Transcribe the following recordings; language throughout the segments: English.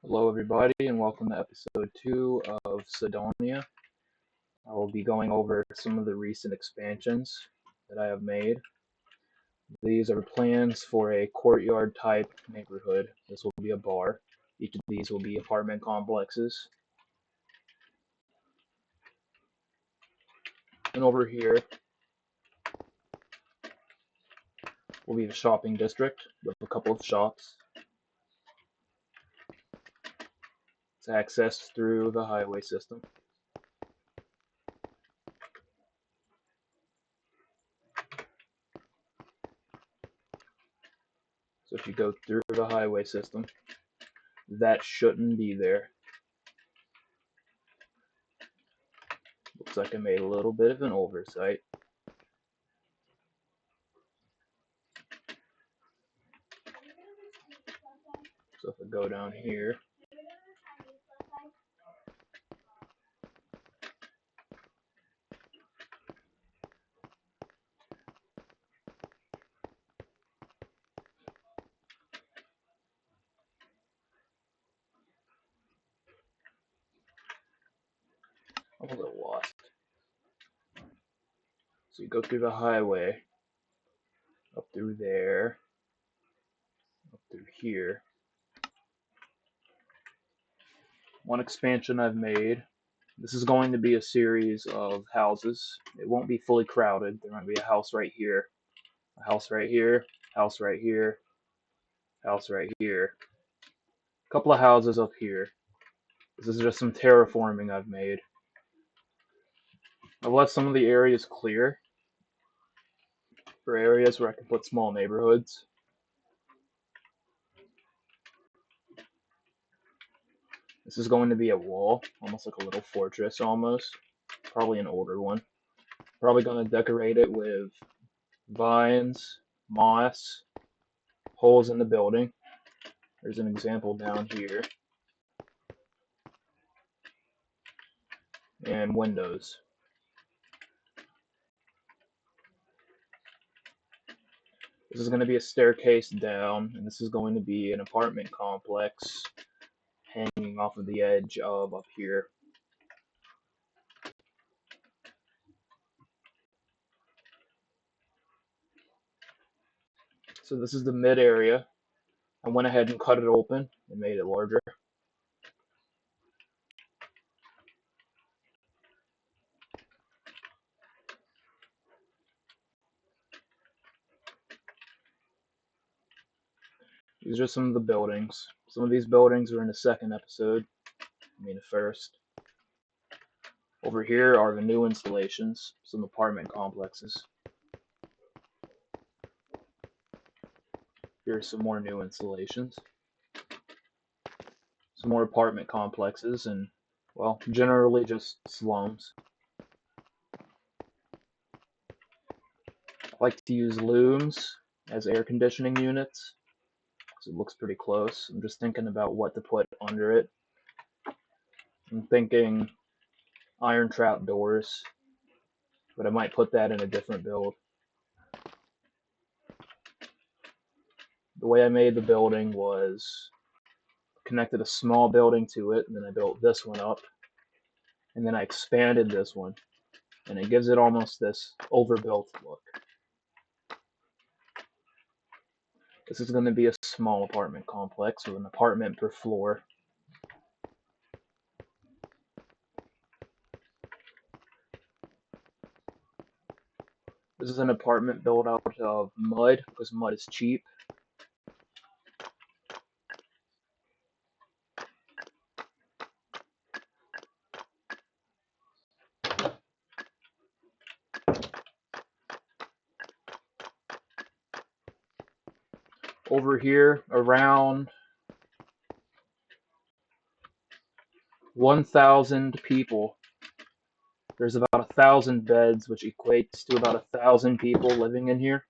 Hello, everybody, and welcome to episode 2 of CYDONIA. I will be going over some of the recent expansions that I have made. These are plans for a courtyard type neighborhood. This will be a bar. Each of these will be apartment complexes. And over here will be the shopping district with a couple of shops. It's accessed through the highway system. So if you go through the highway system, that shouldn't be there. Looks like I made a little bit of an oversight. So if I go down here, I'm a little lost. So you go through the highway, up through there, up through here. One expansion I've made. This is going to be a series of houses. It won't be fully crowded. There might be a house right here, a house right here, house right here, house right here. A couple of houses up here. This is just some terraforming I've made. I've left some of the areas clear for areas where I can put small neighborhoods. This is going to be a wall, almost like a little fortress almost. Probably an older one. Probably going to decorate it with vines, moss, holes in the building. There's an example down here. And windows. This is going to be a staircase down, and this is going to be an apartment complex hanging off of the edge of up here. So this is the mid area. I went ahead and cut it open and made it larger. These are some of the buildings. Some of these buildings are in the second episode. The first. Over here are the new installations, some apartment complexes. Here are some more new installations. Some more apartment complexes and, well, generally just slums. I like to use looms as air conditioning units, because it looks pretty close. I'm just thinking about what to put under it. I'm thinking iron trap doors, but I might put that in a different build. The way I made the building was connected a small building to it, and then I built this one up, and then I expanded this one, and it gives it almost this overbuilt look. This is going to be a small apartment complex with an apartment per floor. This is an apartment built out of mud, because mud is cheap. Over here, around 1,000 people. There's about 1,000 beds, which equates to about 1,000 people living in here.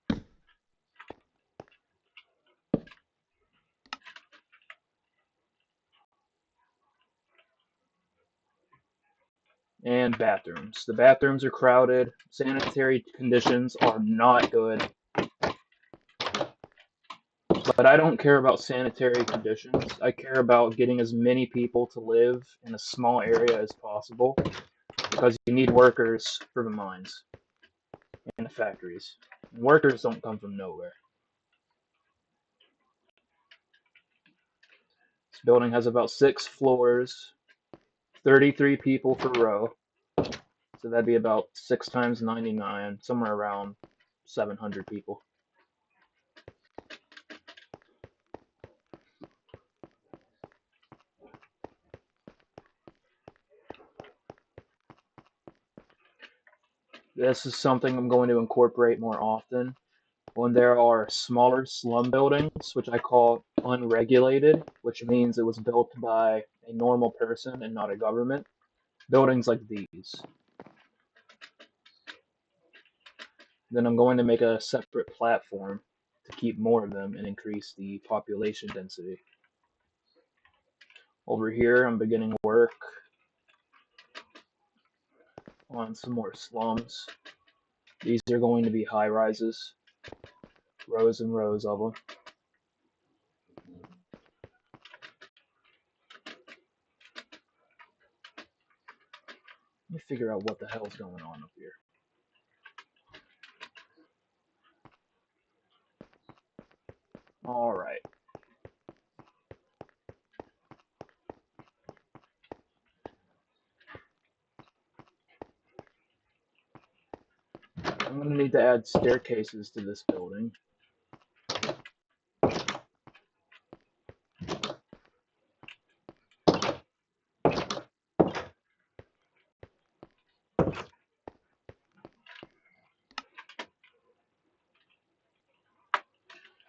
And bathrooms. The bathrooms are crowded. Sanitary conditions are not good. But I don't care about sanitary conditions. I care about getting as many people to live in a small area as possible because you need workers for the mines and the factories. And workers don't come from nowhere. This building has about 6 floors, 33 people per row. So that'd be about 6 times 99, somewhere around 700 people. This is something I'm going to incorporate more often when there are smaller slum buildings, which I call unregulated, which means it was built by a normal person and not a government. Buildings like these. Then I'm going to make a separate platform to keep more of them and increase the population density. Over here, I'm beginning work on some more slums. These are going to be high rises, rows and rows of them. Let me figure out what the hell's going on up here. Alright. I'm going to need to add staircases to this building.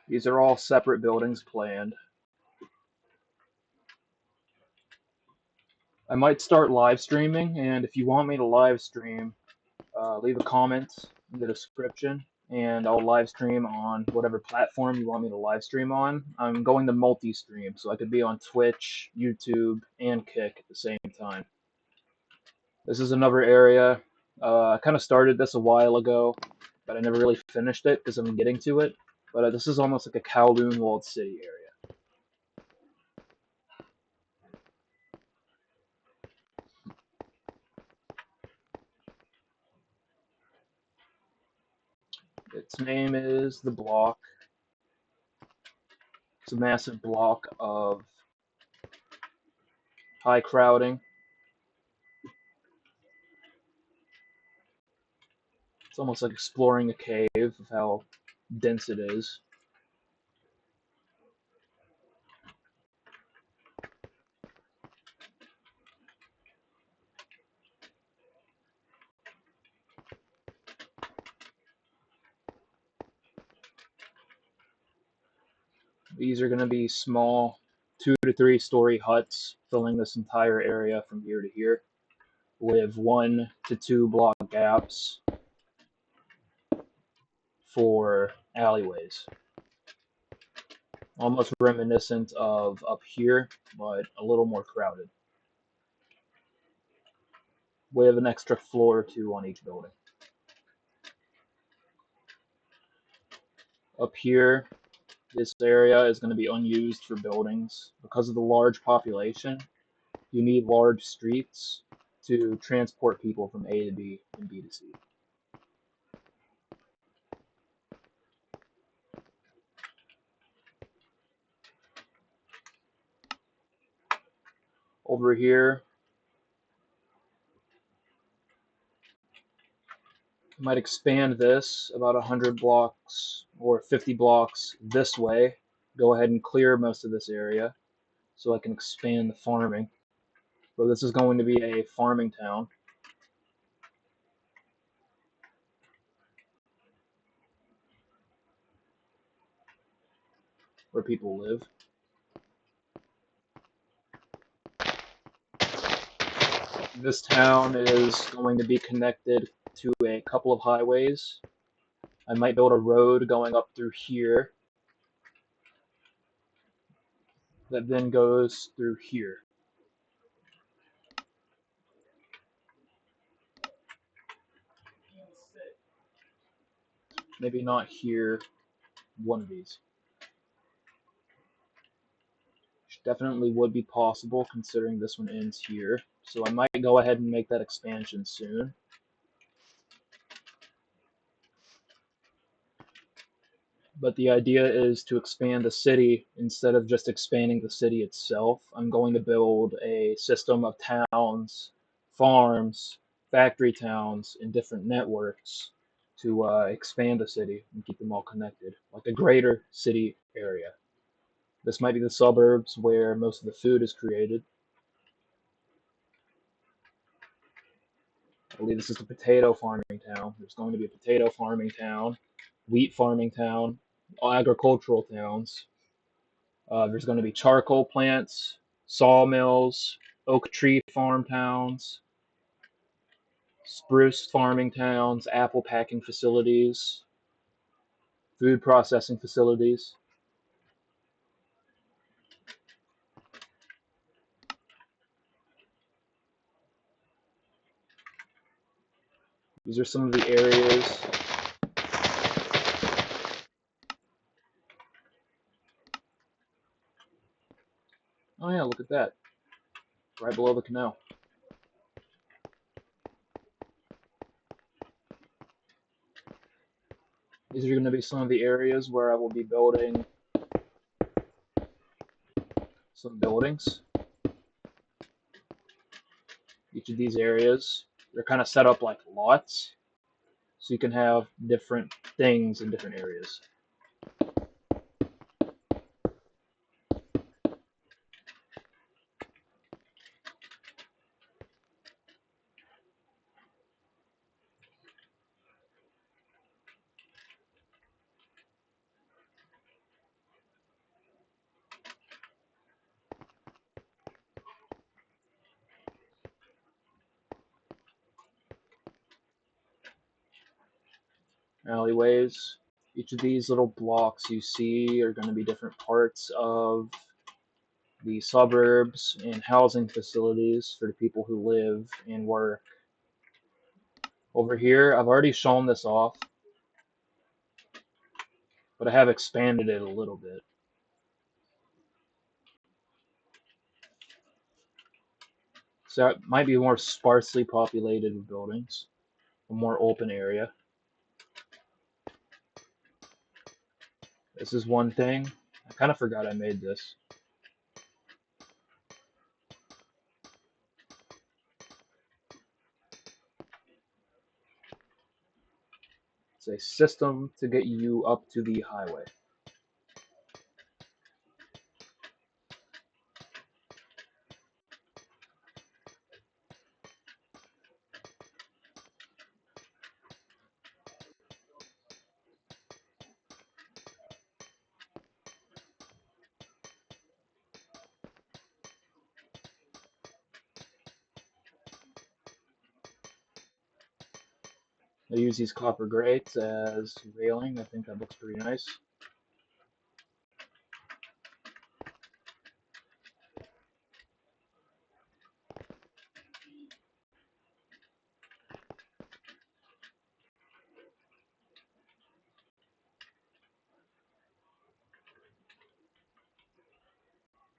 These are all separate buildings planned. I might start live streaming, and if you want me to live stream, leave a comment in the description, and I'll live stream on whatever platform you want me to live stream on. I'm going to multi-stream, so I could be on Twitch, YouTube, and Kick at the same time. This is another area. I kind of started this a while ago, but I never really finished it because I'm getting to it. But this is almost like a Kowloon walled city area. Its name is the Block. It's a massive block of high crowding. It's almost like exploring a cave of how dense it is. These are going to be small 2 to 3 story huts filling this entire area from here to here with 1 to 2 block gaps for alleyways. Almost reminiscent of up here, but a little more crowded. We have an extra floor or two on each building. Up here, this area is going to be unused for buildings. Because of the large population, you need large streets to transport people from A to B and B to C. Over here, I might expand this about 100 blocks or 50 blocks this way. Go ahead and clear most of this area so I can expand the farming. So this is going to be a farming town. Where people live. This town is going to be connected to a couple of highways. I might build a road going up through here that then goes through here. Maybe not here, one of these. definitely would be possible considering this one ends here. So I might go ahead and make that expansion soon. But the idea is to expand the city instead of just expanding the city itself. I'm going to build a system of towns, farms, factory towns, and different networks to expand the city and keep them all connected, like a greater city area. This might be the suburbs where most of the food is created. I believe this is the potato farming town. There's going to be a potato farming town, wheat farming town, agricultural towns. There's going to be charcoal plants, sawmills, oak tree farm towns, spruce farming towns, apple packing facilities, food processing facilities. These are some of the areas. Oh yeah, look at that. Right below the canal. These are going to be some of the areas where I will be building some buildings. Each of these areas, they're kind of set up like lots, so you can have different things in different areas. Alleyways. Each of these little blocks you see are going to be different parts of the suburbs and housing facilities for the people who live and work. Over here, I've already shown this off, but I have expanded it a little bit. So it might be more sparsely populated with buildings, a more open area. This is one thing. I kind of forgot I made this. It's a system to get you up to the highway. I use these copper grates as railing. I think that looks pretty nice.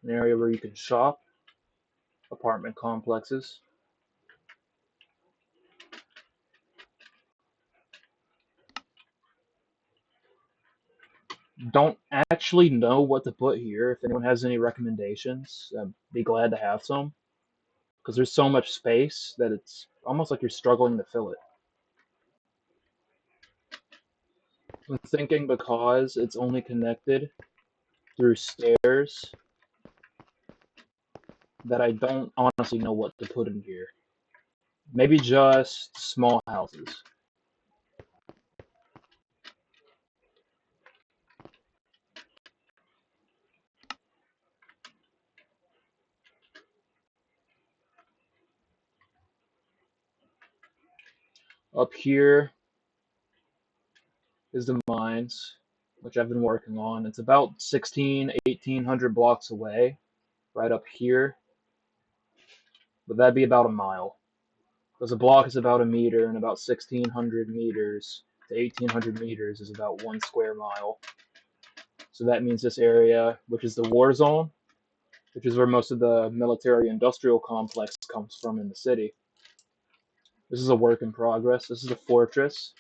An area where you can shop, apartment complexes. Don't actually know what to put here. If anyone has any recommendations, I'd be glad to have some. Because there's so much space that it's almost like you're struggling to fill it. I'm thinking because it's only connected through stairs that I don't honestly know what to put in here. Maybe just small houses. Up here is the mines, which I've been working on. It's about 1800 blocks away, right up here. But that'd be about a mile. Because a block is about a meter, and about 1600 meters to 1800 meters is about 1 square mile. So that means this area, which is the war zone, which is where most of the military-industrial complex comes from in the city. This is a work in progress. This is a fortress.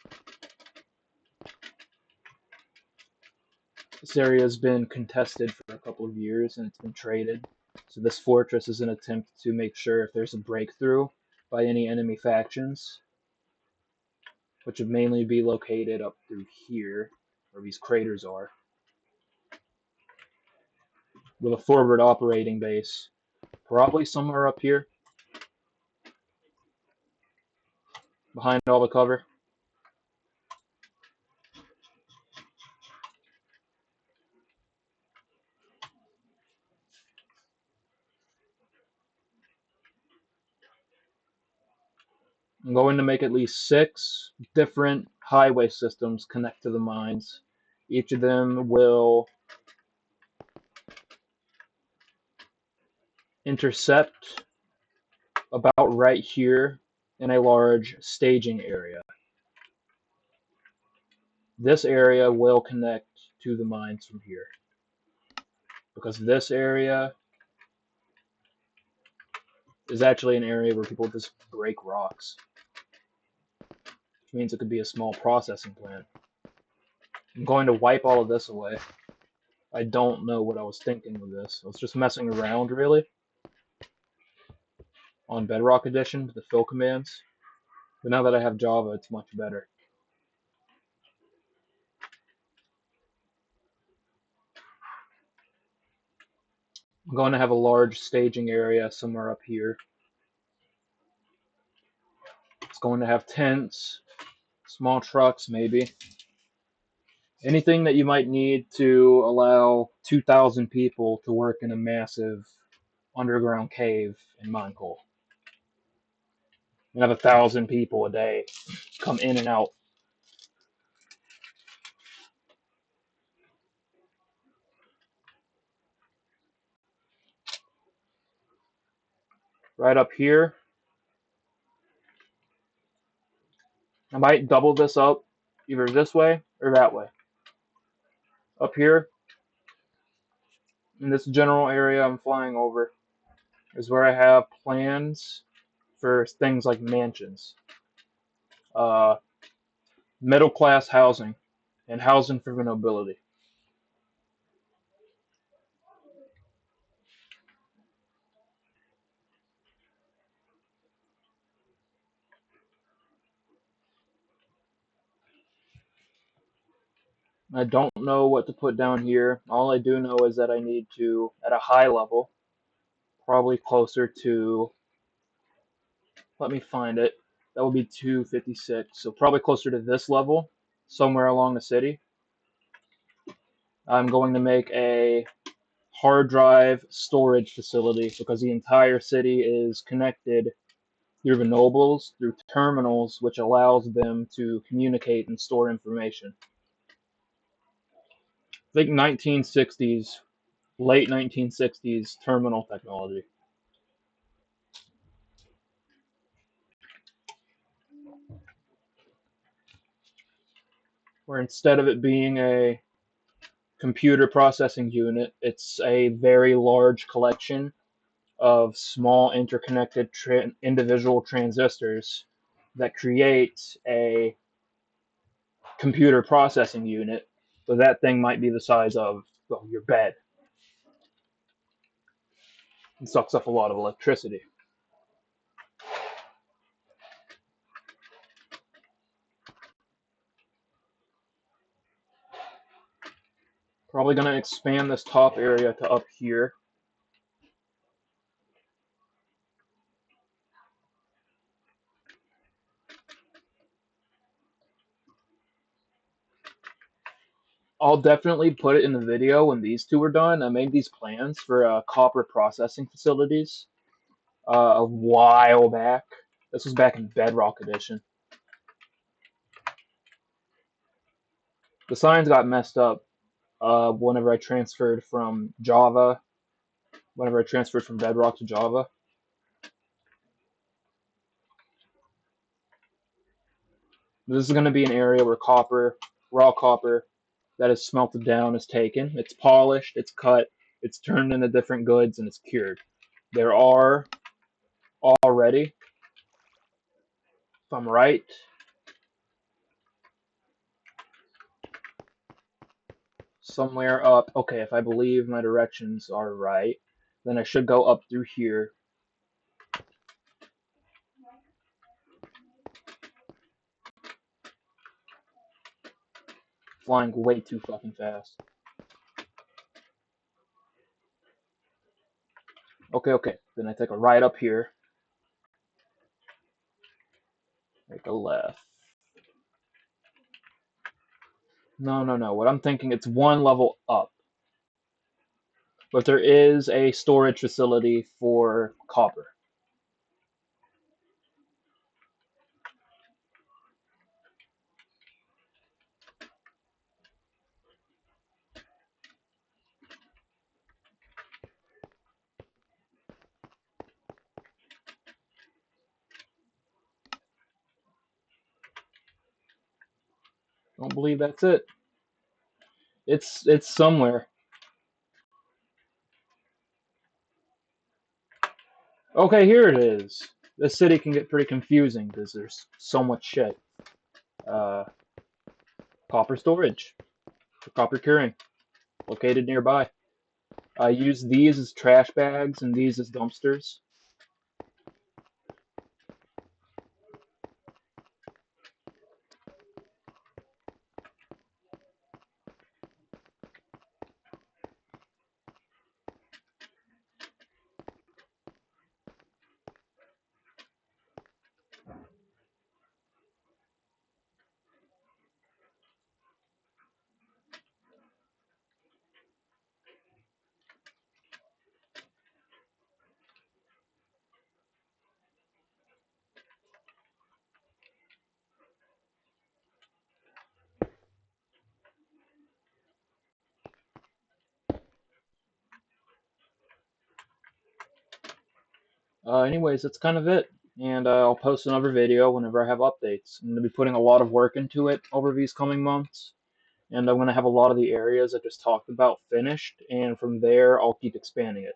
This area has been contested for a couple of years and it's been traded. So this fortress is an attempt to make sure if there's a breakthrough by any enemy factions, which would mainly be located up through here, where these craters are, with a forward operating base, probably somewhere up here, behind all the cover. I'm going to make at least 6 different highway systems connect to the mines. Each of them will intercept about right here in a large staging area. This area will connect to the mines from here, because this area is actually an area where people just break rocks, which means it could be a small processing plant. I'm going to wipe all of this away. I don't know what I was thinking with this. I was just messing around, really, on Bedrock Edition with the fill commands. But now that I have Java, it's much better. I'm going to have a large staging area somewhere up here. It's going to have tents, small trucks, maybe. Anything that you might need to allow 2,000 people to work in a massive underground cave in mine coal. You have 1,000 people a day come in and out. Right up here, I might double this up either this way or that way. Up here, in this general area I'm flying over, is where I have plans for things like mansions, uh, middle class housing, and housing for the nobility. I don't know what to put down here. All I do know is that I need to, at a high level, probably closer to, let me find it, that would be 256, so probably closer to this level, somewhere along the city. I'm going to make a hard drive storage facility because the entire city is connected through the nobles, through terminals, which allows them to communicate and store information. Think 1960s, late 1960s terminal technology. Where instead of it being a computer processing unit, it's a very large collection of small interconnected individual transistors that create a computer processing unit. So that thing might be the size of, well, your bed. It sucks up a lot of electricity. Probably going to expand this top area to up here. I'll definitely put it in the video when these two are done. I made these plans for copper processing facilities a while back. This was back in Bedrock Edition. The signs got messed up whenever I transferred from Java, whenever I transferred from Bedrock to Java. This is going to be an area where copper, raw copper, that is smelted down is taken. It's polished, it's cut, It's turned into different goods and it's cured. There are already, if I'm right, somewhere up. Okay, if I believe my directions are right, then I should go up through here. Flying way too fucking fast. Okay, okay. Then I take a right up here. Make a left. No, no, no. What I'm thinking, it's one level up. But there is a storage facility for copper. Don't believe that's it. It's somewhere. Okay, here it is. This city can get pretty confusing because there's so much shit. Uh, Copper storage for copper curing, located nearby. I use these as trash bags and these as dumpsters. Anyways, that's kind of it. And I'll post another video whenever I have updates. I'm going to be putting a lot of work into it over these coming months. And I'm going to have a lot of the areas I just talked about finished. And from there, I'll keep expanding it.